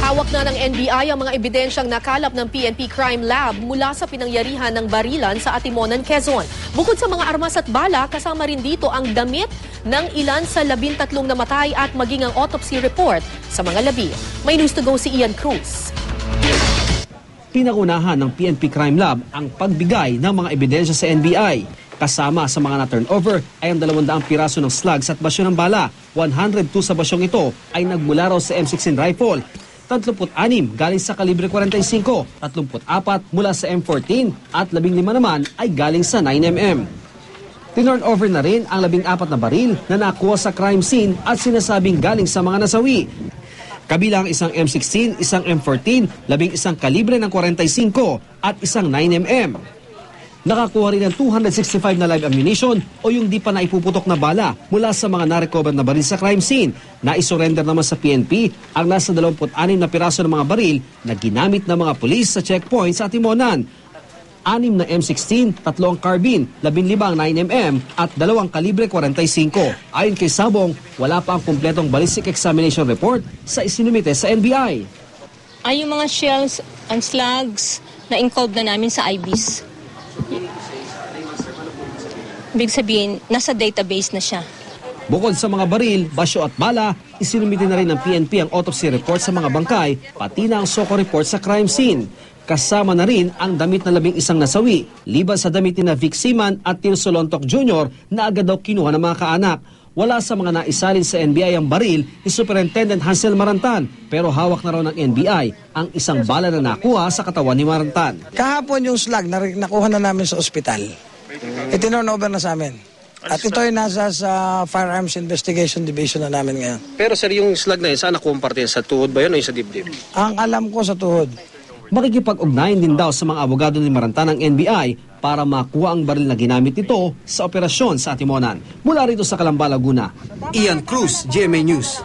Hawak na ng NBI ang mga ebidensyang nakalap ng PNP Crime Lab mula sa pinangyarihan ng barilan sa Atimonan, Quezon. Bukod sa mga armas at bala, kasama rin dito ang damit ng ilan sa 13 namatay at maging ang autopsy report sa mga labi. May news to go si Ian Cruz. Pinangunahan ng PNP Crime Lab ang pagbigay ng mga ebidensya sa NBI. Kasama sa mga na-turnover ay ang 200 piraso ng slugs at basyo ng bala. 102 sa basyong ito ay nagmula raw sa M16 rifle. 36 galing sa kalibre 45, 34 mula sa M14 at 15 naman ay galing sa 9mm. Tinurnover na rin ang 14 na baril na nakuha sa crime scene at sinasabing galing sa mga nasawi. Kabilang isang M16, isang M14, 11 kalibre ng 45 at isang 9mm. Nakakuha rin ng 265 na live ammunition o yung di pa naipuputok na bala mula sa mga narecover na baril sa crime scene. Naisurrender naman sa PNP ang nasa 26 na piraso ng mga baril na ginamit ng mga pulis sa checkpoint sa Atimonan. 6 na M16, 3 ang carbine, 15 ang 9mm at 2 kalibre 45. Ayon kay Sabong, wala pa ang kumpletong ballistic examination report sa isinumite sa NBI. Ay yung mga shells and slugs na involved na namin sa IBs. Ibig sabihin, nasa database na siya. Bukod sa mga baril, basyo at bala, isinumite na rin ng PNP ang autopsy report sa mga bangkay, pati na ang SOCO report sa crime scene. Kasama na rin ang damit na 11 nasawi, liban sa damit na Vic Seaman at Tirso Lontok Jr. na agad daw kinuha ng mga kaanak. Wala sa mga naisalin sa NBI ang baril ni Superintendent Hansel Marantan, pero hawak na raw ng NBI ang isang bala na nakuha sa katawan ni Marantan. Kahapon yung slug nakuha na namin sa ospital. Itinurnover na sa amin. At ito ay nasa sa Firearms Investigation Division na namin ngayon. Pero sir, yung slug na yun, saan nakuha parte? Sa tuhod ba yun o sa dibdib? Ang alam ko sa tuhod. Makikipag-ugnayan din daw sa mga abogado ni Marantan ng NBI para makuha ang baril na ginamit nito sa operasyon sa Atimonan. Mula rito sa Calamba, Laguna, Ian Cruz, GMA News.